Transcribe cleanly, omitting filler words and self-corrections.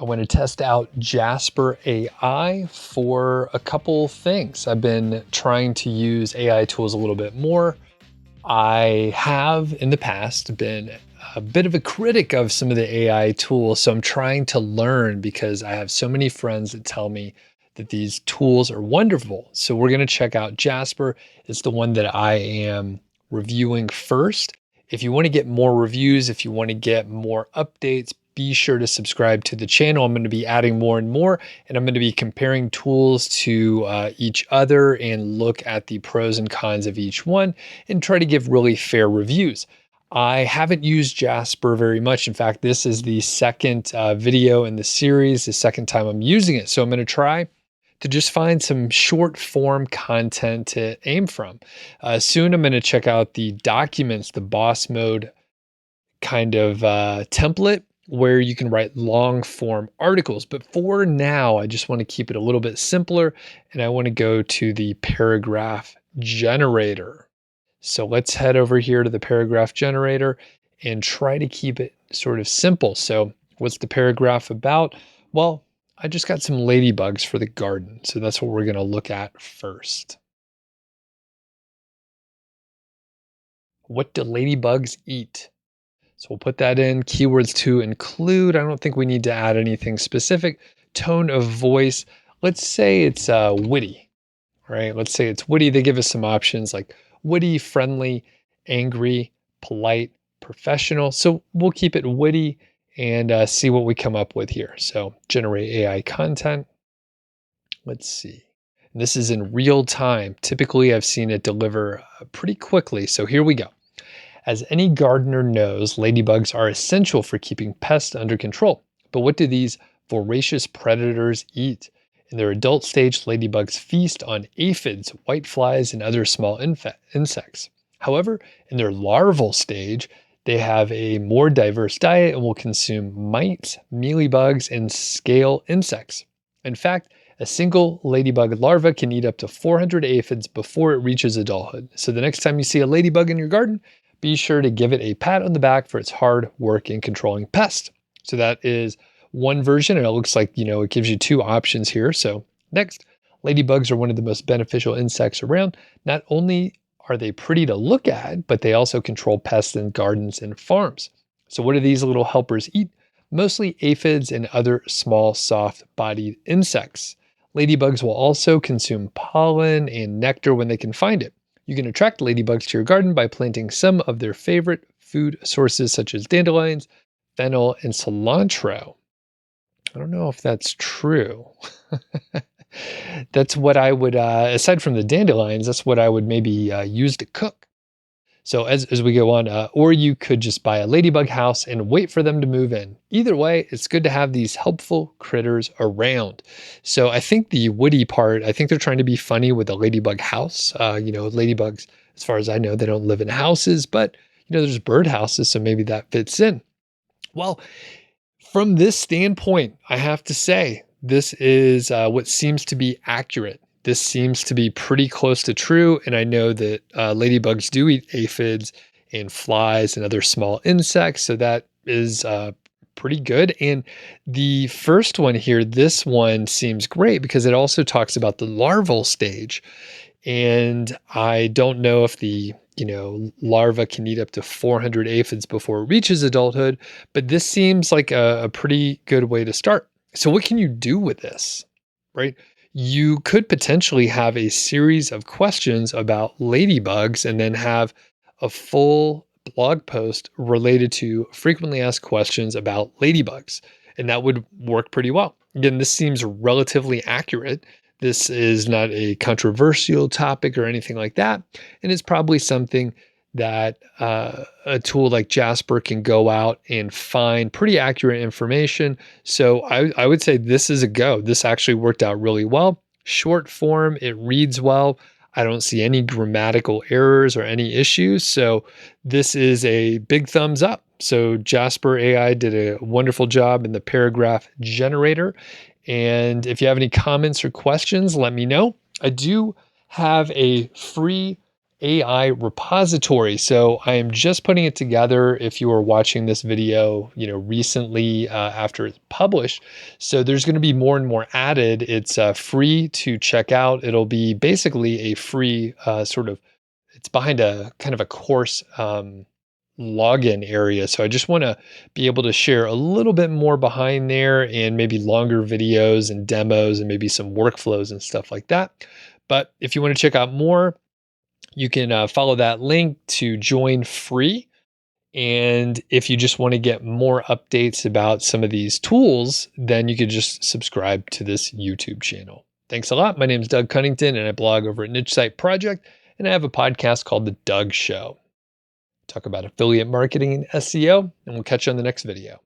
I want to test out Jasper AI for a couple things. I've been trying to use AI tools a little bit more. I have in the past been a bit of a critic of some of the AI tools, so I'm trying to learn because I have so many friends that tell me that these tools are wonderful. So we're going to check out Jasper. It's the one that I am reviewing first. If you want to get more reviews, if you want to get more updates, be sure to subscribe to the channel. I'm going to be adding more and more, and I'm going to be comparing tools to each other and look at the pros and cons of each one and try to give really fair reviews. I haven't used Jasper very much. In fact, this is the second video in the series, the second time I'm using it. So I'm going to try to just find some short form content to aim from. Soon I'm going to check out the documents, the boss mode kind of template where you can write long form articles. But for now, I just want to keep it a little bit simpler and I want to go to the paragraph generator. So let's head over here to the paragraph generator and try to keep it sort of simple. So what's the paragraph about? Well, I just got some ladybugs for the garden. So that's what we're going to look at first. What do ladybugs eat? So we'll put that in. Keywords to include. I don't think we need to add anything specific. Tone of voice. Let's say it's witty, right? Let's say it's witty. They give us some options like witty, friendly, angry, polite, professional. So we'll keep it witty and see what we come up with here. So generate AI content. Let's see. And this is in real time. Typically, I've seen it deliver pretty quickly. So here we go. As any gardener knows, ladybugs are essential for keeping pests under control. But what do these voracious predators eat? In their adult stage, ladybugs feast on aphids, whiteflies, and other small insects. However, in their larval stage, they have a more diverse diet and will consume mites, mealybugs, and scale insects. In fact, a single ladybug larva can eat up to 400 aphids before it reaches adulthood. So the next time you see a ladybug in your garden, be sure to give it a pat on the back for its hard work in controlling pests. So that is one version, and it looks like, it gives you two options here. So next, ladybugs are one of the most beneficial insects around. Not only are they pretty to look at, but they also control pests in gardens and farms. So what do these little helpers eat? Mostly aphids and other small, soft-bodied insects. Ladybugs will also consume pollen and nectar when they can find it. You can attract ladybugs to your garden by planting some of their favorite food sources such as dandelions, fennel, and cilantro. I don't know if that's true. That's what I would, aside from the dandelions, that's what I would maybe use to cook. So as we go on, or you could just buy a ladybug house and wait for them to move in. Either way, it's good to have these helpful critters around. So I think the woody part, I think they're trying to be funny with a ladybug house. Ladybugs, as far as I know, they don't live in houses, but there's bird houses, so maybe that fits in. Well, from this standpoint, I have to say, this is what seems to be accurate. This seems to be pretty close to true. And I know that ladybugs do eat aphids and flies and other small insects. So that is pretty good. And the first one here, this one seems great because it also talks about the larval stage. And I don't know if the larva can eat up to 400 aphids before it reaches adulthood, but this seems like a pretty good way to start. So what can you do with this, right? You could potentially have a series of questions about ladybugs and then have a full blog post related to frequently asked questions about ladybugs. And that would work pretty well. Again, this seems relatively accurate. This is not a controversial topic or anything like that. And it's probably something that a tool like Jasper can go out and find pretty accurate information. So I would say this is a go. This actually worked out really well. Short form, it reads well. I don't see any grammatical errors or any issues. So this is a big thumbs up. So Jasper AI did a wonderful job in the paragraph generator. And if you have any comments or questions, let me know. I do have a free AI repository. So I am just putting it together if you are watching this video, recently after it's published. So there's going to be more and more added. It's free to check out. It'll be basically a free it's behind a kind of a course login area. So I just want to be able to share a little bit more behind there and maybe longer videos and demos and maybe some workflows and stuff like that. But if you want to check out more, you can follow that link to join free. And if you just want to get more updates about some of these tools, then you could just subscribe to this YouTube channel. Thanks a lot. My name is Doug Cunnington, and I blog over at Niche Site Project, and I have a podcast called The Doug Show. Talk about affiliate marketing and SEO, and we'll catch you on the next video.